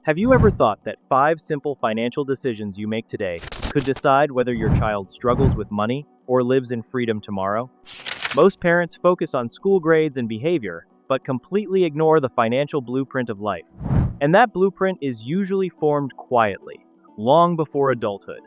Have you ever thought that 5 simple financial decisions you make today could decide whether your child struggles with money or lives in freedom tomorrow? Most parents focus on school grades and behavior, but completely ignore the financial blueprint of life. And that blueprint is usually formed quietly, long before adulthood.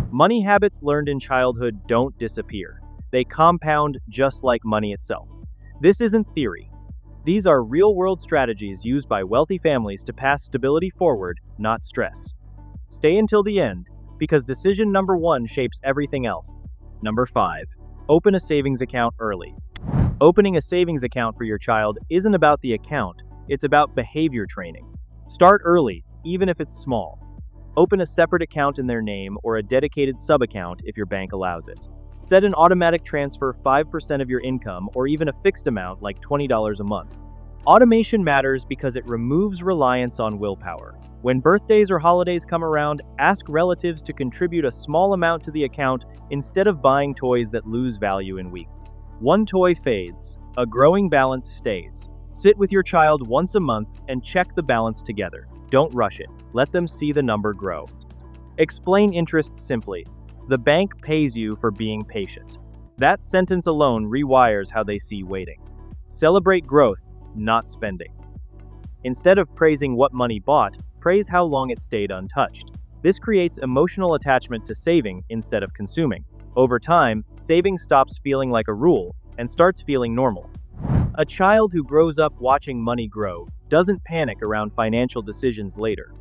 Money habits learned in childhood don't disappear. They compound just like money itself. This isn't theory. These are real-world strategies used by wealthy families to pass stability forward, not stress. Stay until the end, because decision number 1 shapes everything else. Number 5. Open a savings account early. Opening a savings account for your child isn't about the account, it's about behavior training. Start early, even if it's small. Open a separate account in their name or a dedicated sub-account if your bank allows it. Set an automatic transfer 5% of your income or even a fixed amount like $20 a month. Automation matters because it removes reliance on willpower. When birthdays or holidays come around, ask relatives to contribute a small amount to the account instead of buying toys that lose value in weeks. One toy fades, a growing balance stays. Sit with your child once a month and check the balance together. Don't rush it. Let them see the number grow. Explain interest simply. The bank pays you for being patient. That sentence alone rewires how they see waiting. Celebrate growth, not spending. Instead of praising what money bought, praise how long it stayed untouched. This creates emotional attachment to saving instead of consuming. Over time, saving stops feeling like a rule and starts feeling normal. A child who grows up watching money grow doesn't panic around financial decisions later.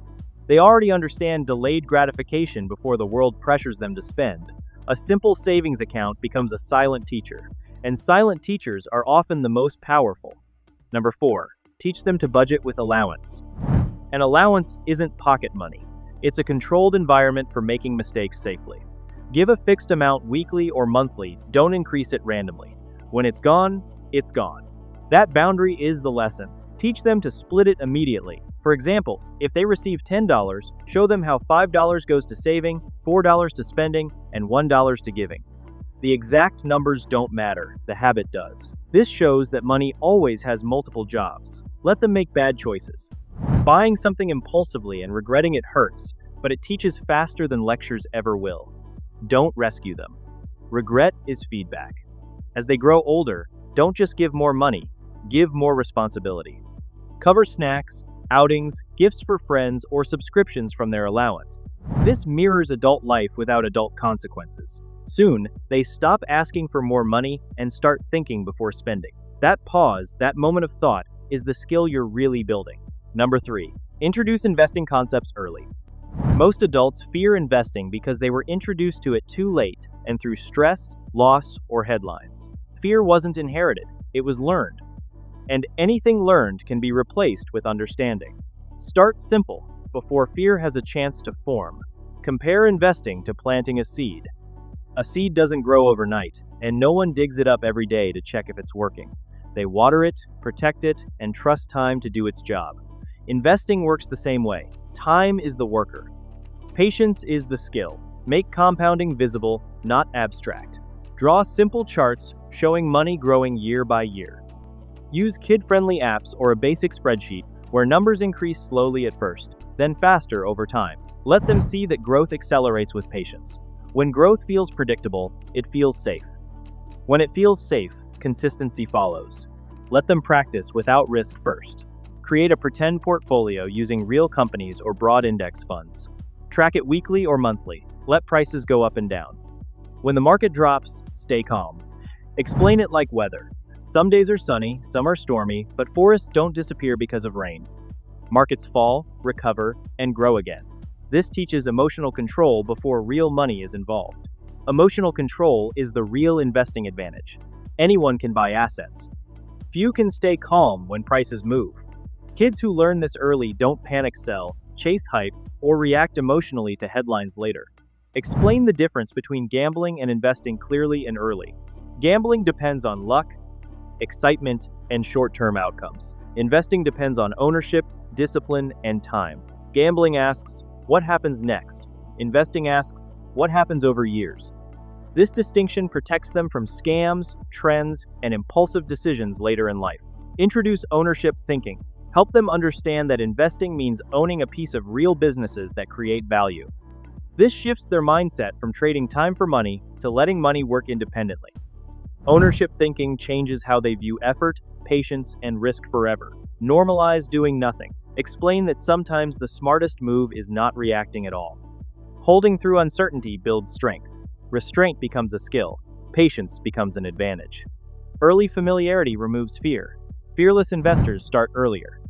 They already understand delayed gratification before the world pressures them to spend. A simple savings account becomes a silent teacher, and silent teachers are often the most powerful. Number 4. Teach them to budget with allowance. An allowance isn't pocket money. It's a controlled environment for making mistakes safely. Give a fixed amount weekly or monthly, don't increase it randomly. When it's gone, it's gone. That boundary is the lesson. Teach them to split it immediately. For example, if they receive $10, show them how $5 goes to saving, $4 to spending, and $1 to giving. The exact numbers don't matter, the habit does. This shows that money always has multiple jobs. Let them make bad choices. Buying something impulsively and regretting it hurts, but it teaches faster than lectures ever will. Don't rescue them. Regret is feedback. As they grow older, don't just give more money, give more responsibility. Cover snacks, outings, gifts for friends, or subscriptions from their allowance. This mirrors adult life without adult consequences. Soon, they stop asking for more money and start thinking before spending. That pause, that moment of thought, is the skill you're really building. Number 3. Introduce investing concepts early. Most adults fear investing because they were introduced to it too late and through stress, loss, or headlines. Fear wasn't inherited, it was learned. And anything learned can be replaced with understanding. Start simple, before fear has a chance to form. Compare investing to planting a seed. A seed doesn't grow overnight, and no one digs it up every day to check if it's working. They water it, protect it, and trust time to do its job. Investing works the same way. Time is the worker. Patience is the skill. Make compounding visible, not abstract. Draw simple charts showing money growing year by year. Use kid-friendly apps or a basic spreadsheet where numbers increase slowly at first, then faster over time. Let them see that growth accelerates with patience. When growth feels predictable, it feels safe. When it feels safe, consistency follows. Let them practice without risk first. Create a pretend portfolio using real companies or broad index funds. Track it weekly or monthly. Let prices go up and down. When the market drops, stay calm. Explain it like weather. Some days are sunny, some are stormy, but forests don't disappear because of rain. Markets fall, recover, and grow again. This teaches emotional control before real money is involved. Emotional control is the real investing advantage. Anyone can buy assets. Few can stay calm when prices move. Kids who learn this early don't panic sell, chase hype, or react emotionally to headlines later. Explain the difference between gambling and investing clearly and early. Gambling depends on luck, excitement, and short-term outcomes. Investing depends on ownership, discipline, and time. Gambling asks, what happens next? Investing asks, what happens over years? This distinction protects them from scams, trends, and impulsive decisions later in life. Introduce ownership thinking. Help them understand that investing means owning a piece of real businesses that create value. This shifts their mindset from trading time for money to letting money work independently. Ownership thinking changes how they view effort, patience, and risk forever. Normalize doing nothing. Explain that sometimes the smartest move is not reacting at all. Holding through uncertainty builds strength. Restraint becomes a skill. Patience becomes an advantage. Early familiarity removes fear. Fearless investors start earlier.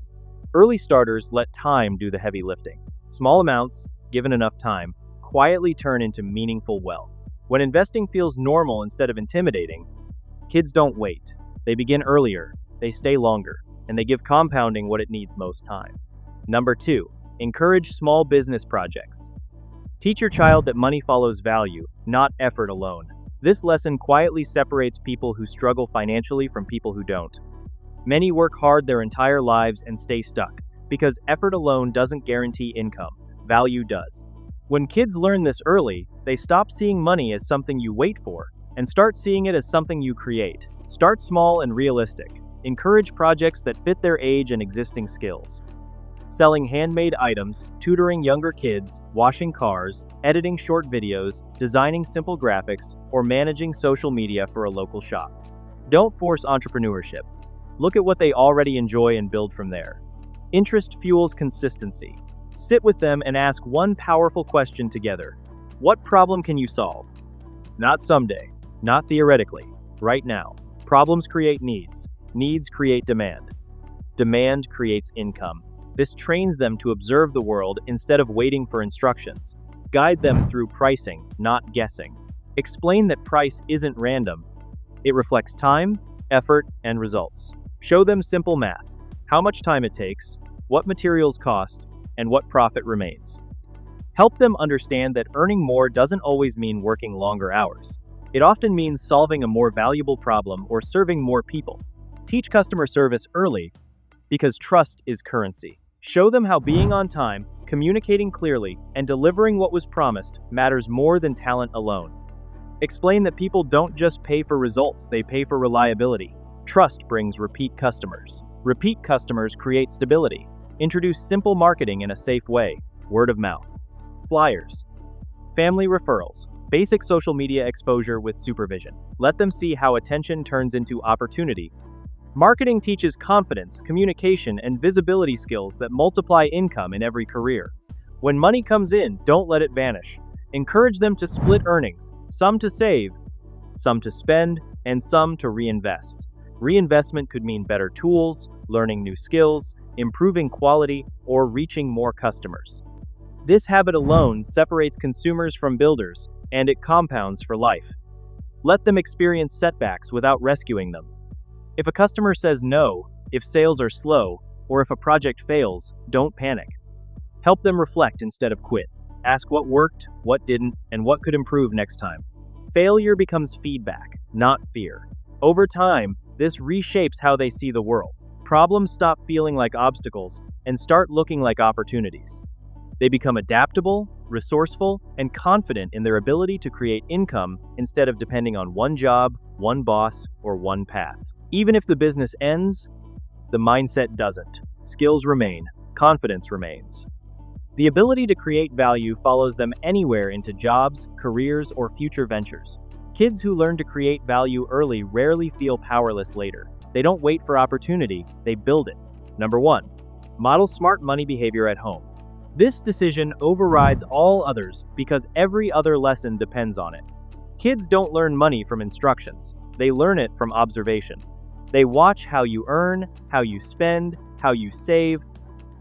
Early starters let time do the heavy lifting. Small amounts, given enough time, quietly turn into meaningful wealth. When investing feels normal instead of intimidating, kids don't wait. They begin earlier, they stay longer, and they give compounding what it needs most time. Number 2, encourage small business projects. Teach your child that money follows value, not effort alone. This lesson quietly separates people who struggle financially from people who don't. Many work hard their entire lives and stay stuck, because effort alone doesn't guarantee income, value does. When kids learn this early, they stop seeing money as something you wait for, and start seeing it as something you create. Start small and realistic. Encourage projects that fit their age and existing skills. Selling handmade items, tutoring younger kids, washing cars, editing short videos, designing simple graphics, or managing social media for a local shop. Don't force entrepreneurship. Look at what they already enjoy and build from there. Interest fuels consistency. Sit with them and ask one powerful question together. What problem can you solve? Not someday, not theoretically, right now. Problems create needs. Needs create demand. Demand creates income. This trains them to observe the world instead of waiting for instructions. Guide them through pricing, not guessing. Explain that price isn't random. It reflects time, effort, and results. Show them simple math. How much time it takes, what materials cost, and what profit remains. Help them understand that earning more doesn't always mean working longer hours. It often means solving a more valuable problem or serving more people. Teach customer service early because trust is currency. Show them how being on time, communicating clearly, and delivering what was promised matters more than talent alone. Explain that people don't just pay for results, they pay for reliability. Trust brings repeat customers. Repeat customers create stability. Introduce simple marketing in a safe way. Word of mouth. Flyers. Family referrals. Basic social media exposure with supervision. Let them see how attention turns into opportunity. Marketing teaches confidence, communication, and visibility skills that multiply income in every career. When money comes in, don't let it vanish. Encourage them to split earnings, some to save, some to spend, and some to reinvest. Reinvestment could mean better tools, learning new skills, improving quality, or reaching more customers. This habit alone separates consumers from builders, and it compounds for life. Let them experience setbacks without rescuing them. If a customer says no, if sales are slow, or if a project fails, don't panic. Help them reflect instead of quit. Ask what worked, what didn't, and what could improve next time. Failure becomes feedback, not fear. Over time, this reshapes how they see the world. Problems stop feeling like obstacles and start looking like opportunities. They become adaptable, resourceful, and confident in their ability to create income instead of depending on one job, one boss, or one path. Even if the business ends, the mindset doesn't. Skills remain, confidence remains. The ability to create value follows them anywhere into jobs, careers, or future ventures. Kids who learn to create value early rarely feel powerless later. They don't wait for opportunity, they build it. Number 1. Model smart money behavior at home. This decision overrides all others because every other lesson depends on it. Kids don't learn money from instructions. They learn it from observation. They watch how you earn, how you spend, how you save,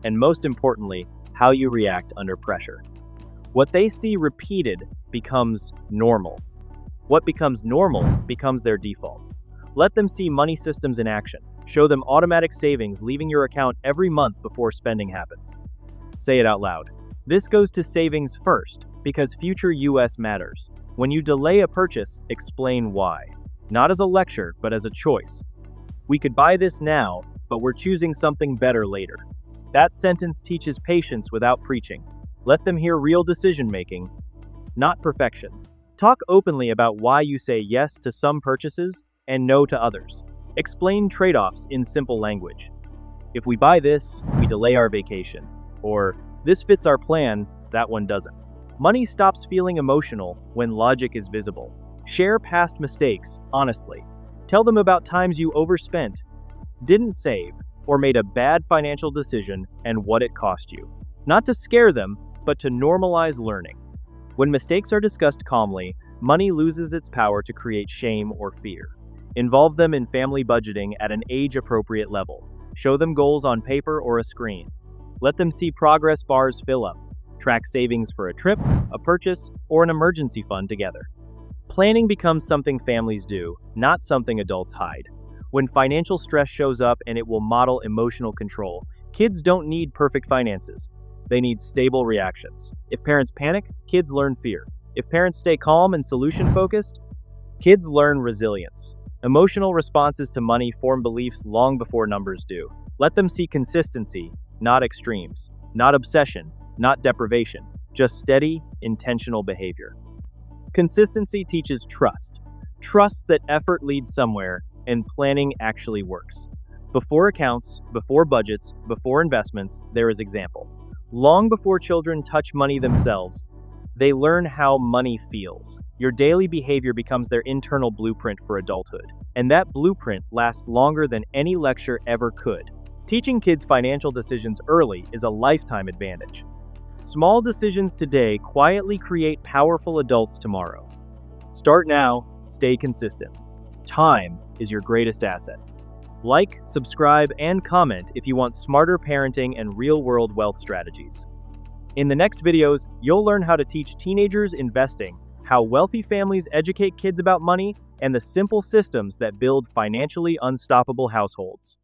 and most importantly, how you react under pressure. What they see repeated becomes normal. What becomes normal becomes their default. Let them see money systems in action. Show them automatic savings leaving your account every month before spending happens. Say it out loud. This goes to savings first, because future US matters. When you delay a purchase, explain why. Not as a lecture, but as a choice. We could buy this now, but we're choosing something better later. That sentence teaches patience without preaching. Let them hear real decision-making, not perfection. Talk openly about why you say yes to some purchases and no to others. Explain trade-offs in simple language. If we buy this, we delay our vacation. Or, this fits our plan, that one doesn't. Money stops feeling emotional when logic is visible. Share past mistakes, honestly. Tell them about times you overspent, didn't save, or made a bad financial decision and what it cost you. Not to scare them, but to normalize learning. When mistakes are discussed calmly, money loses its power to create shame or fear. Involve them in family budgeting at an age-appropriate level. Show them goals on paper or a screen. Let them see progress bars fill up. Track savings for a trip, a purchase, or an emergency fund together. Planning becomes something families do, not something adults hide. When financial stress shows up, and it will model emotional control, kids don't need perfect finances. They need stable reactions. If parents panic, kids learn fear. If parents stay calm and solution-focused, kids learn resilience. Emotional responses to money form beliefs long before numbers do. Let them see consistency, not extremes. Not obsession, not deprivation. Just steady, intentional behavior. Consistency teaches trust. Trust that effort leads somewhere and planning actually works. Before accounts, before budgets, before investments, there is example. Long before children touch money themselves, they learn how money feels. Your daily behavior becomes their internal blueprint for adulthood. And that blueprint lasts longer than any lecture ever could. Teaching kids financial decisions early is a lifetime advantage. Small decisions today quietly create powerful adults tomorrow. Start now, stay consistent. Time is your greatest asset. Like, subscribe, and comment if you want smarter parenting and real-world wealth strategies. In the next videos, you'll learn how to teach teenagers investing, how wealthy families educate kids about money, and the simple systems that build financially unstoppable households.